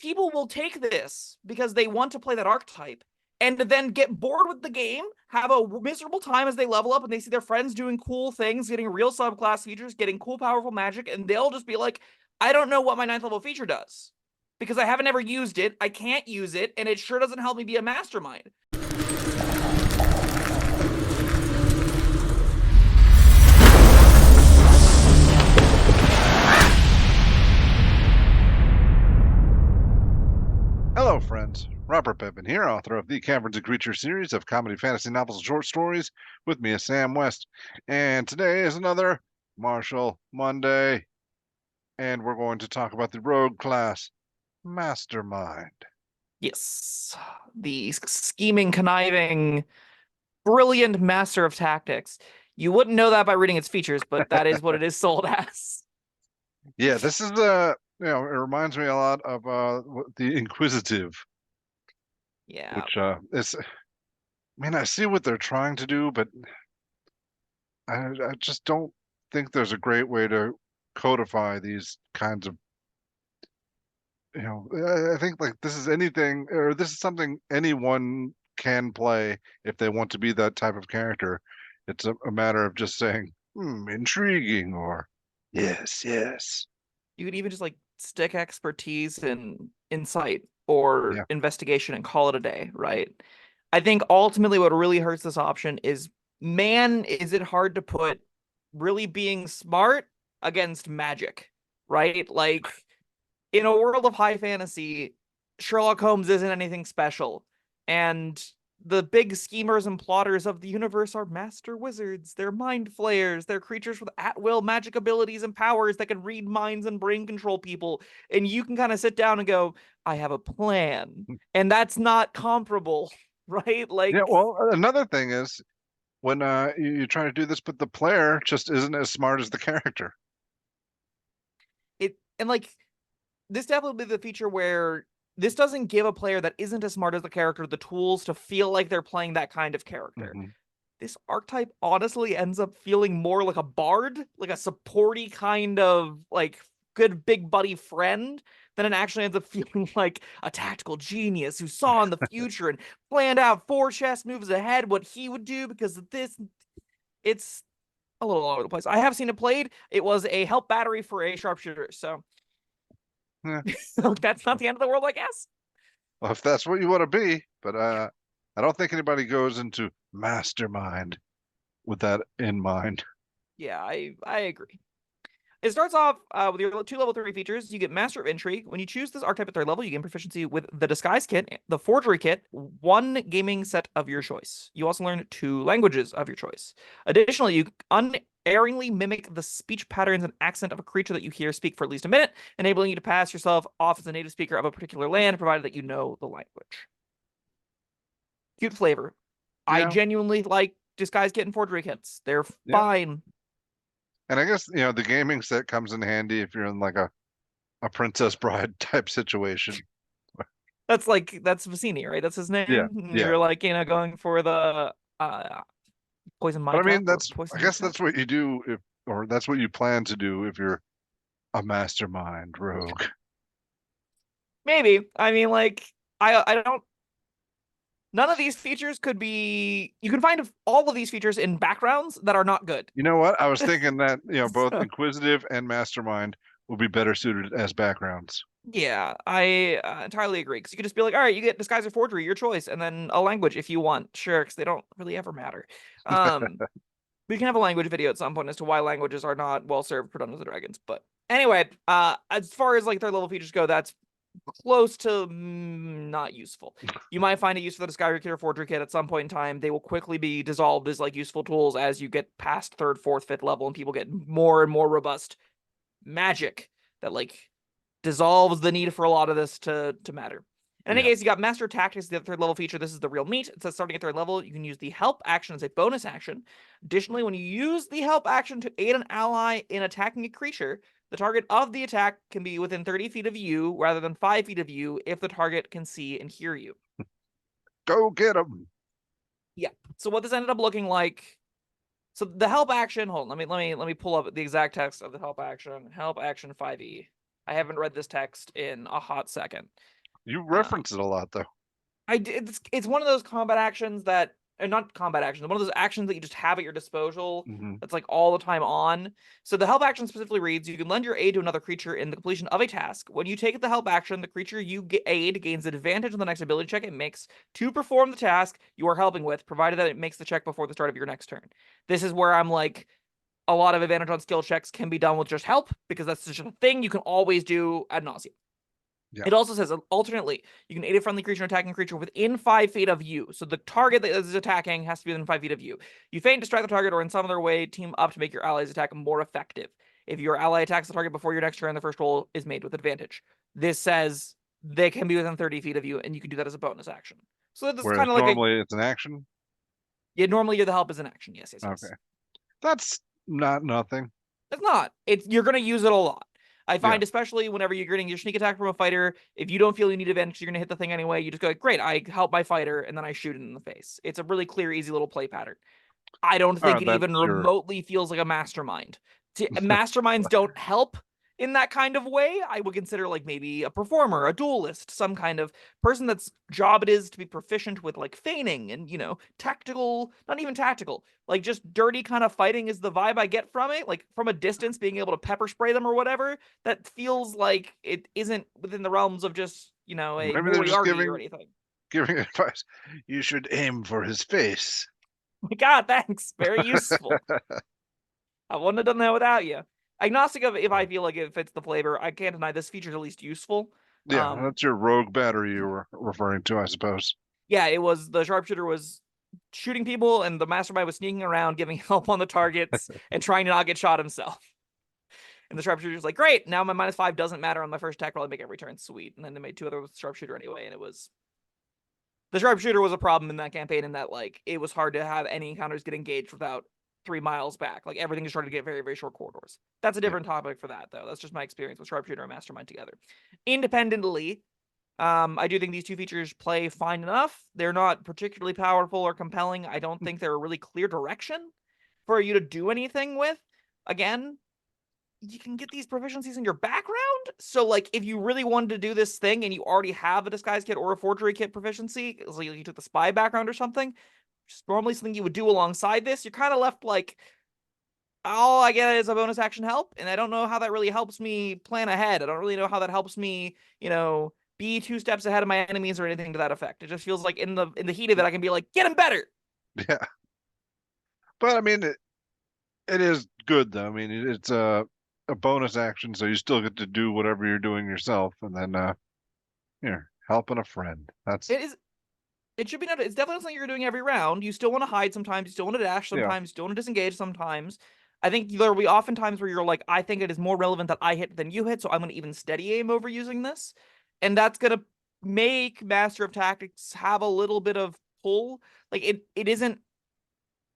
people will take this because they want to play that archetype and then get bored with the game, have a miserable time as they level up and they see their friends doing cool things, getting real subclass features, getting cool, powerful magic, and they'll just be like, I don't know what my 9th level feature does because I haven't ever used it, I can't use it, and it sure doesn't help me be a mastermind. Hello, friends. Robert Bevan here, author of the Caverns Creatures series of comedy, fantasy novels, and short stories. With me is Sam West. And today is another Martial Monday. And we're going to talk about the rogue class, Mastermind. Yes, the scheming, conniving, brilliant master of tactics. You wouldn't know that by reading its features, but that is what it is sold as. Yeah, this is it reminds me a lot of the Inquisitive, Yeah, which is, I see what they're trying to do, but I just don't think there's a great way to codify these kinds of I think like this is anything, or this is something anyone can play if they want to be that type of character. It's a matter of just saying, intriguing, or yes, yes. you could even just like stick expertise and insight or Yeah. investigation and call it a day, right? I think ultimately what really hurts this option is, man, is it hard to put really being smart against magic, right? Like in a world of high fantasy, Sherlock Holmes isn't anything special. And the big schemers and plotters of the universe are master wizards. They're mind flayers. They're creatures with at-will magic abilities and powers that can read minds and brain control people. And you can kind of sit down and go, I have a plan. And that's not comparable, right? Yeah, Like, well, another thing is when you try to do this, but the player just isn't as smart as the character. and like, this definitely be the feature where this doesn't give a player that isn't as smart as the character the tools to feel like they're playing that kind of character. Hmm. This archetype honestly ends up feeling more like a bard, like a supporty kind of like good big buddy friend, than it actually ends up feeling like a tactical genius who saw in the future and planned out 4 chess moves ahead what he would do because of this. It's a little all over the place. I have seen it played. It was a help battery for a sharpshooter, so Yeah. that's not the end of the world, I guess. Well, if that's what you want to be, but I don't think anybody goes into Mastermind with that in mind. Yeah, I agree. It starts off with your 2 level 3 features. You get Master of Intrigue. When you choose this archetype at 3rd level, you gain proficiency with the Disguise Kit, the Forgery Kit, 1 gaming set of your choice. You also learn 2 languages of your choice. Additionally, you unerringly mimic the speech patterns and accent of a creature that you hear speak for at least a minute, enabling you to pass yourself off as a native speaker of a particular land, provided that you know the language. Cute flavor. I Yeah, genuinely like Disguise Kit and Forgery Kits. They're yeah. fine. And I guess, the gaming set comes in handy if you're in like a Princess Bride type situation. That's Vicini, right? That's his Yeah, name. yeah. You're like, going for the poison my But I mean, cup or I poison your guess cup. that's what you do or that's what you plan to do if you're a mastermind rogue. Maybe. I mean, like, I don't. None of these features could be. You can find all of these features in backgrounds that are not good. You know what? I was thinking that, both So, Inquisitive and Mastermind will be better suited as backgrounds. yeah, I entirely agree. Because you could just be like, all right, you get disguise or forgery, your choice, and then a language if you want. Sure, because they don't really ever matter. Um, we can have a language video at some point as to why languages are not well served for Dungeons and Dragons. But anyway, as far as like 3rd level features go, that's close to not useful. You might find it useful for the Skyrim Kit or Forgery Kit at some point in time. They will quickly be dissolved as like useful tools as you get past 3rd, 4th, 5th level and people get more and more robust magic that like dissolves the need for a lot of this to matter. In any Yeah. case, you got Master Tactics, the 3rd level feature. This is the real meat. It says starting at 3rd level, you can use the Help action as a bonus action. Additionally, when you use the Help action to aid an ally in attacking a creature, the target of the attack can be within 30 feet of you rather than 5 feet of you if the target can see and hear you. Go get them. Yeah. So what this ended up looking like. So the Help action. Hold on. Let me pull up the exact text of the Help action. Help action 5e. I haven't read this text in a hot second. You reference it a lot, though. I did. It's one of those combat actions that, and not combat actions, one of those actions that you just have at your disposal. Mm-hmm. That's like all the time on. So the help action specifically reads: you can lend your aid to another creature in the completion of a task. When you take the help action, the creature you aid gains advantage on the next ability check it makes to perform the task you are helping with, provided that it makes the check before the start of your next turn. This is where I'm like, a lot of advantage on skill checks can be done with just help, because that's just a thing you can always do ad nauseum. Yeah. It also says alternately, you can aid a friendly creature, attacking creature within 5 feet of you. So the target that is attacking has to be within 5 feet of you. You feign, distract the target, or in some other way team up to make your ally's attack more effective. If your ally attacks the target before your next turn, the first roll is made with advantage. This says they can be within 30 feet of you, and you can do that as a bonus action. So this is Whereas kind of like normally it's an action. yeah, normally the help is an action. Yes, yes, yes. Okay. That's not nothing. It's not. You're gonna use it a lot. I Yeah. find, especially whenever you're getting your sneak attack from a fighter, if you don't feel you need advantage, you're gonna hit the thing anyway. You just go, great, I help my fighter, and then I shoot it in the face. It's a really clear, easy little play pattern. I don't All think right, it that's even your remotely feels like a mastermind. Masterminds don't help in that kind of way. I would consider like maybe a performer, a duelist, some kind of person that's job it is to be proficient with like feigning and, tactical, not even tactical, like just dirty kind of fighting is the vibe I get from it. Like from a distance, being able to pepper spray them or whatever, that feels like it isn't within the realms of just, a maybe they're just Moriarty or anything. giving advice. You should aim for his face. My God, thanks. Very useful. I wouldn't have done that without you. Agnostic of if I feel like it fits the flavor, I can't deny this feature is at least useful. Yeah, that's your rogue battery you were referring to, I suppose. Yeah, it was the sharpshooter was shooting people, and the mastermind was sneaking around, giving help on the targets, and trying to not get shot himself. And the sharpshooter's like, great, now my -5 doesn't matter on my first attack roll. I make every turn. Sweet. And then they made 2 other with sharpshooter anyway, and it was the sharpshooter was a problem in that campaign in that like it was hard to have any encounters get engaged without 3 miles back. Like everything is starting to get very, very short corridors. That's a Yeah. different topic for that, though. That's just my experience with sharpshooter and mastermind together. Independently, I do think these 2 features play fine enough. They're not particularly powerful or compelling. I don't think they're a really clear direction for you to do anything with. Again, you can get these proficiencies in your background. So, like, if you really wanted to do this thing and you already have a disguise kit or a forgery kit proficiency, so you took the spy background or something, which is normally something you would do alongside this, you're kind of left like, all I get is a bonus action help, and I don't know how that really helps me plan ahead. I don't really know how that helps me, be 2 steps ahead of my enemies or anything to that effect. It just feels like in the heat of it, I can be like, get him better. Yeah. But I mean, it is good though. I mean, it's a bonus action, so you still get to do whatever you're doing yourself, and then here, helping a friend. That's It is. It should be noted. It's definitely something you're doing every round. You still want to hide sometimes. You still want to dash yeah. sometimes. You still want to disengage sometimes. I think there will be often times where you're like, I think it is more relevant that I hit than you hit, so I'm going to even steady aim over using this. And that's going to make Master of Tactics have a little bit of pull. Like, it isn't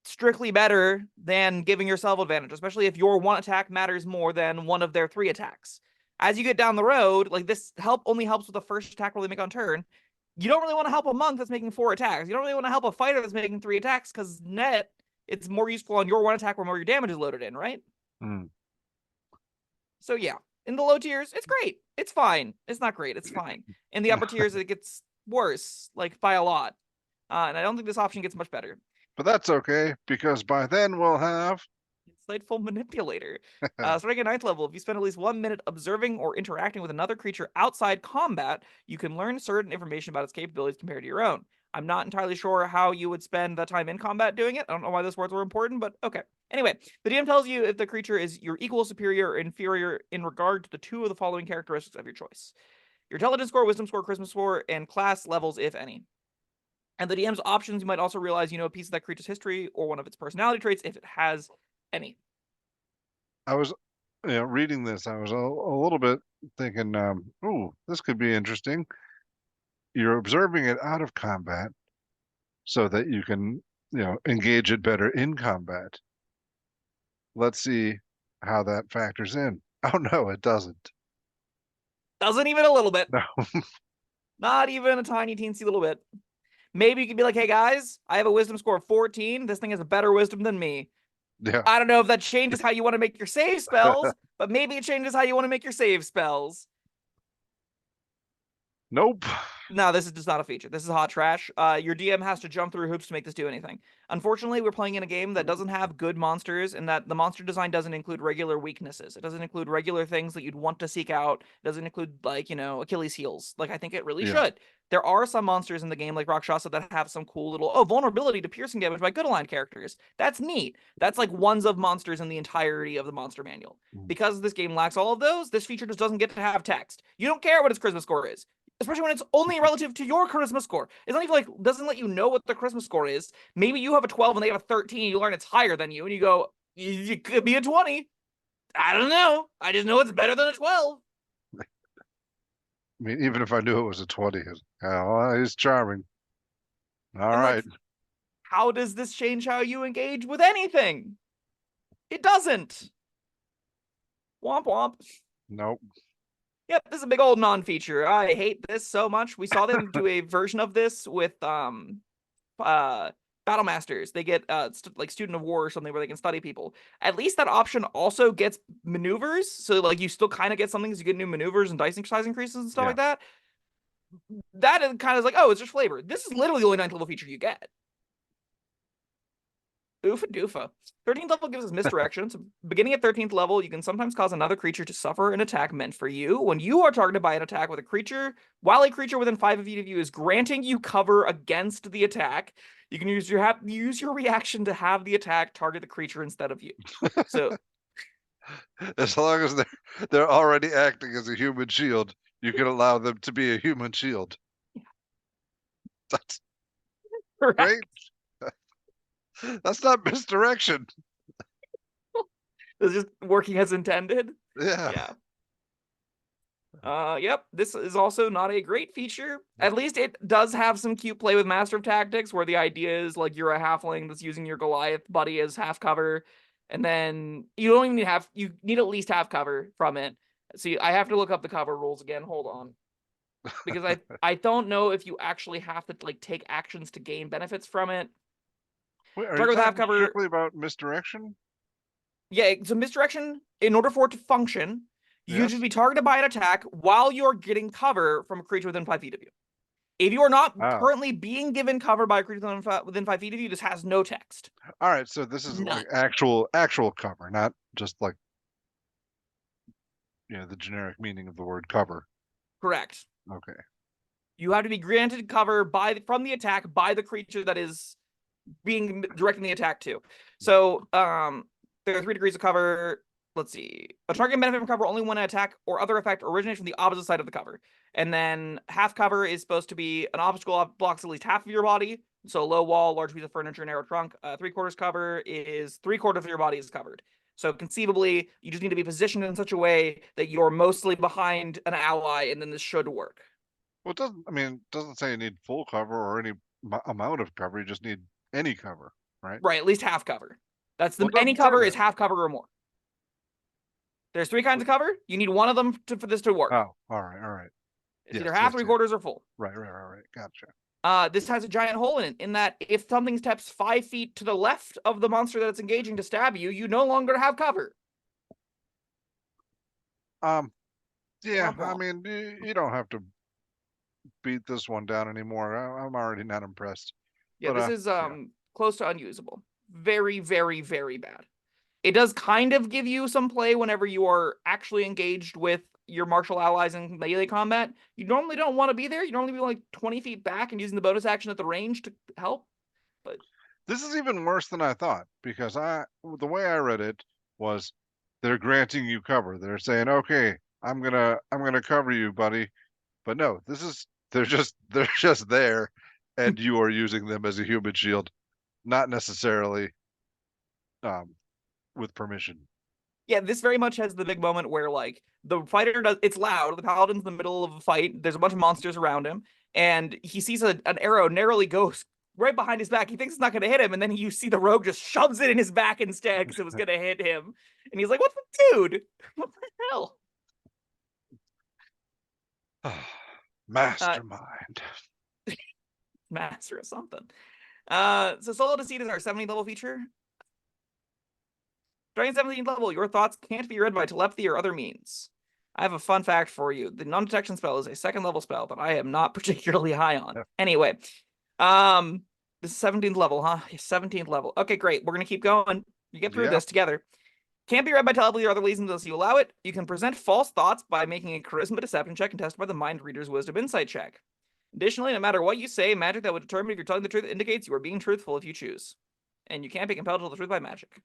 strictly better than giving yourself advantage, especially if your 1 attack matters more than one of their 3 attacks. As you get down the road, like this help only helps with the first attack roll they make on turn. You don't really want to help a monk that's making 4 attacks. You don't really want to help a fighter that's making 3 attacks, because net, it's more useful on your 1 attack where more your damage is loaded in, right? Mm. So yeah, in the low tiers, it's great. It's fine. It's not great. It's fine. In the upper tiers, it gets worse, like by a lot. And I don't think this option gets much better. But that's okay because by then we'll have Insightful Manipulator. Starting at 9th level, if you spend at least 1 minute observing or interacting with another creature outside combat, you can learn certain information about its capabilities compared to your own. I'm not entirely sure how you would spend the time in combat doing it. I don't know why those words were important, but okay. Anyway, the DM tells you if the creature is your equal, superior, or inferior in regard to the 2 of the following characteristics of your choice: your intelligence score, wisdom score, charisma score, and class levels, if any. And the DM's options, you might also realize you know a piece of that creature's history or one of its personality traits if it has any. I was reading this. I was a little bit thinking, ooh, this could be interesting. You're observing it out of combat so that you can, engage it better in combat. Let's see how that factors in. Oh no, it doesn't. Doesn't even a little bit. No. Not even a tiny teensy little bit. Maybe you could be like, hey guys, I have a wisdom score of 14. This thing has a better wisdom than me. Yeah. I don't know if that changes how you want to make your save spells, but maybe it changes how you want to make your save spells. Nope. No, this is just not a feature. This is hot trash. Your DM has to jump through hoops to make this do anything. Unfortunately, we're playing in a game that doesn't have good monsters, and that the monster design doesn't include regular weaknesses. It doesn't include regular things that you'd want to seek out. It doesn't include, like, Achilles heels. Like, I think it really Yeah. should. There are some monsters in the game, like Rakshasa, that have some cool little, vulnerability to piercing damage by good aligned characters. That's neat. That's like ones of monsters in the entirety of the monster manual. Because this game lacks all of those, this feature just doesn't get to have text. You don't care what its charisma score is, especially when it's only relative to your charisma score. It's not even like, doesn't let you know what the charisma score is. Maybe you have a 12 and they have a 13. You learn it's higher than you, and you go, it could be a 20. I don't know. I just know it's better than a 12. I mean, even if I knew it was a 20, well, he's charming. All And right. like, how does this change how you engage with anything? It doesn't. Womp womp. Nope. Yep, this is a big old non-feature. I hate this so much. We saw them do a version of this with battle masters. They get like student of war or something where they can study people. At least that option also gets maneuvers, so like you still kind of get something because you get new maneuvers and dice size increases and stuff Yeah. like that. That is kind of like, oh, it's just flavor. This is literally the only 9th level feature you get. Oofa doofa. 13th level gives us misdirection. So beginning at 13th level, you can sometimes cause another creature to suffer an attack meant for you. When you are targeted by an attack with a creature, while a creature within 5 feet of you is granting you cover against the attack, you can use your reaction to have the attack target the creature instead of you. So As long as they're already acting as a human shield, you can allow them to be a human shield. That's great. That's not misdirection. It's just working as intended. Yeah. Yeah. Yep. This is also not a great feature. At least it does have some cute play with Master of Tactics, where the idea is like you're a halfling that's using your Goliath buddy as half cover, and then you don't even you need at least half cover from it. See, I have to look up the cover rules again. Hold on, because I don't know if you actually have to like take actions to gain benefits from it. Wait, are you Target with half talking cover. strictly about misdirection? Yeah, so misdirection, in order for it to function, you should Yes. be targeted by an attack while you're getting cover from a creature within 5 feet of you. If you are not Oh. currently being given cover by a creature within 5 feet of you, this has no text. All right. So this is None. like actual cover, not just like the generic meaning of the word cover. Correct. Okay. You have to be granted cover from the attack by the creature that is being directing the attack to. So there are 3 degrees of cover. Let's see. A target can benefit from cover only when an attack or other effect originates from the opposite side of the cover. And then half cover is supposed to be an obstacle blocks at least half of your body. So low wall, large piece of furniture, narrow trunk. 3/4 cover is 3/4 of your body is covered. So conceivably, you just need to be positioned in such a way that you're mostly behind an ally, and then this should work. Well, it doesn't. I mean, it doesn't say you need full cover or any amount of cover. You just need any cover, right? Right, at least half cover. That's Well, the it any doesn't say cover is that. half cover or more. There's 3 kinds of cover. You need one of them for this to work. Oh, all right, all right. It's Yes, either half, yes, yes. 3/4, or full. Right. Gotcha. This has a giant hole in it, in that if something steps 5 feet to the left of the monster that it's engaging to stab you, you no longer have cover. Yeah. Womp I womp. mean, you don't have to beat this one down anymore. I'm already not impressed. Yeah, But this is yeah. close to unusable. Very, very, very bad. It does kind of give you some play whenever you are actually engaged with your martial allies in melee combat. You normally don't want to be there. You normally be like 20 feet back and using the bonus action at the range to help. But This is even worse than I thought because the way I read it was they're granting you cover. They're saying, "Okay, I'm gonna cover you, buddy." But no, this is they're just there, and you are using them as a human shield, not necessarily um with permission. yeah, this very much has the big moment where like the fighter does it's loud. The paladin's in the middle of a fight. There's a bunch of monsters around him, and he sees an arrow narrowly go right behind his back. He thinks it's not going to hit him, and then you see the rogue just shoves it in his back instead because it was going to hit him. And he's like, "What the dude? What the hell?" Uh, Mastermind. Master of something. So solo deceit is our 70 level feature. Starting at 17th level, your thoughts can't be read by telepathy or other means. I have a fun fact for you. The non-detection spell is a 2nd level spell that I am not particularly high on. Yep. Anyway, this is 17th level, huh? 17th level. Okay, great. We're gonna keep going. You get through this together. Can't be read by telepathy or other reasons unless you allow it. You can present false thoughts by making a charisma deception check and tested by the mind reader's wisdom insight check. Additionally, no matter what you say, magic that would determine if you're telling the truth indicates you are being truthful if you choose. And you can't be compelled to tell the truth by magic.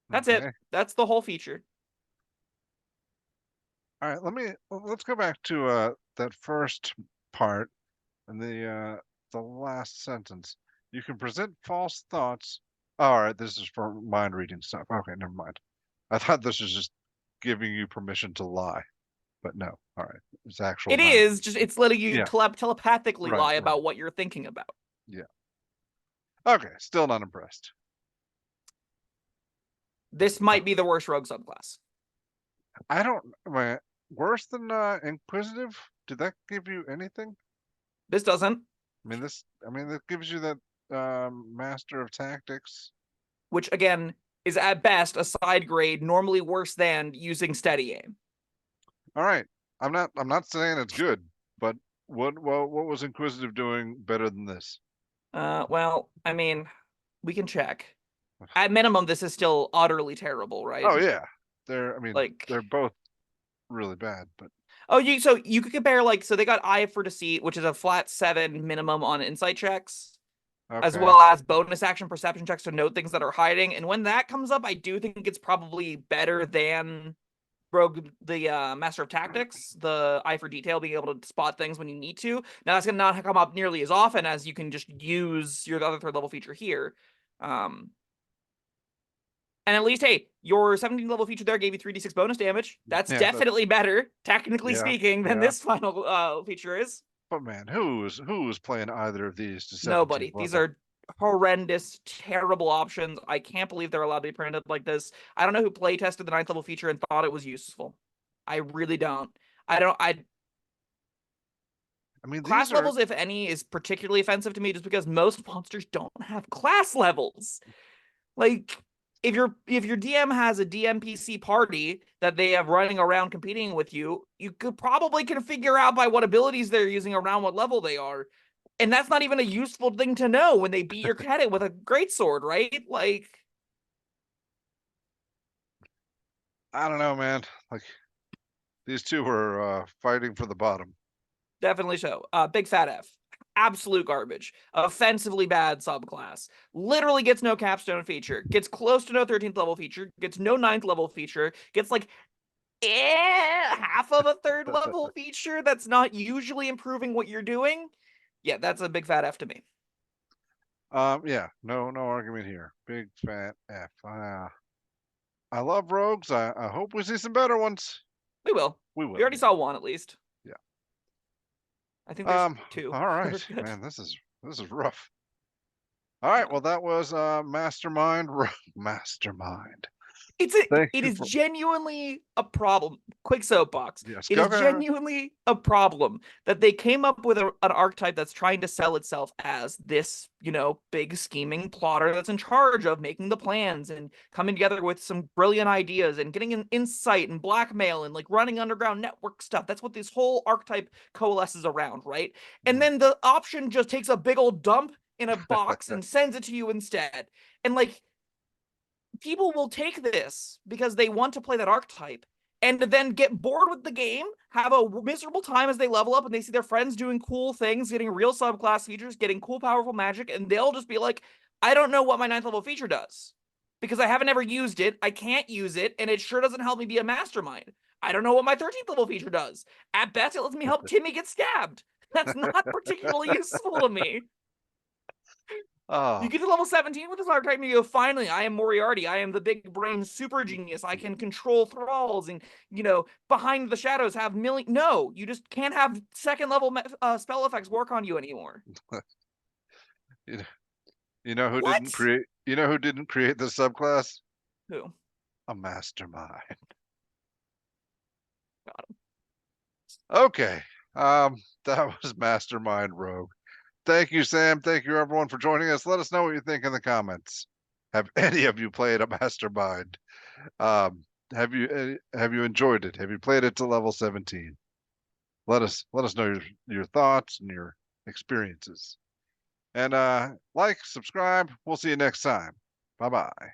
That's it. That's the whole feature. All right, let's go back to that first part and the last sentence. You can present false thoughts. All right, this is for mind reading stuff. Okay, never mind. I thought this was just giving you permission to lie, but no. All right, it's actual. It is just it's letting you telepathically lie right. about what you're thinking about. Yeah. Okay, still not impressed. This might be the worst rogue subclass. I don't. Worse than inquisitive? Did that give you anything? This doesn't. I mean, that gives you that master of tactics, which again is at best a side grade, normally worse than using steady aim. All right, I'm not saying it's good, but what was inquisitive doing better than this? Well, I mean, we can check. At minimum, this is still utterly terrible, right? Oh yeah, they're both really bad, but so you could compare so they got Eye for Deceit, which is a flat 7 minimum on insight checks, as well as bonus action perception checks to note things that are hiding. And when that comes up, I do think it's probably better than Rogue, the Master of Tactics, the Eye for Detail, being able to spot things when you need to. Now that's gonna not come up nearly as often as you can just use your other 3rd level feature here. And at least, hey, your 17th level feature there gave you 3d6 bonus damage. That's definitely better, technically speaking, than this final feature is. But man, who's playing either of these to 17th Nobody. level? These are horrendous, terrible options. I can't believe they're allowed to be printed like this. I don't know who play tested the 9th level feature and thought it was useful. I really don't. I mean, class levels, if any, is particularly offensive to me just because most monsters don't have class levels. Like, if your DM has a DMPC party that they have running around competing with you, you could probably figure out by what abilities they're using around what level they are. And that's not even a useful thing to know when they beat your cadet with a greatsword, right? Like, I don't know, man. Like, these two were fighting for the bottom. Definitely so. Big fat F. Absolute garbage. Offensively bad subclass. Literally gets no capstone feature. Gets close to no 13th level feature. Gets no 9th level feature. Gets half of a 3rd level feature that's not usually improving what you're doing. Yeah, that's a big fat F to me. Yeah, no argument here. Big fat F. I love rogues. I hope we see some better ones. We will. We already saw one at least. Yeah. I think there's 2. All right, man. This is rough. All right. Well, that was Mastermind. Mastermind. It is genuinely a problem. Quick soapbox. Yes, it is genuinely a problem that they came up with an archetype that's trying to sell itself as this, big scheming plotter that's in charge of making the plans and coming together with some brilliant ideas and getting an insight and blackmail and running underground network stuff. That's what this whole archetype coalesces around, right? And then the option just takes a big old dump in a box and sends it to you instead. And people will take this because they want to play that archetype and then get bored with the game, have a miserable time as they level up and they see their friends doing cool things, getting real subclass features, getting cool, powerful magic, and they'll just be like, I don't know what my 9th level feature does because I haven't ever used it. I can't use it, and it sure doesn't help me be a mastermind. I don't know what my 13th level feature does. At best, it lets me help Timmy get stabbed. That's not particularly useful to me. You get to level 17 with this archetype and you go, finally, I am Moriarty. I am the big brain super genius. I can control thralls and, behind the shadows have million. No, you just can't have 2nd level spell effects work on you anymore. You know who didn't create? You know who didn't create this subclass? Who? A mastermind. Got him. Okay. That was Mastermind Rogue. Thank you, Sam. Thank you, everyone, for joining us. Let us know what you think in the comments. Have any of you played a Mastermind? Have you enjoyed it? Have you played it to level 17? Let us know your thoughts and your experiences. And like, subscribe. We'll see you next time. Bye bye.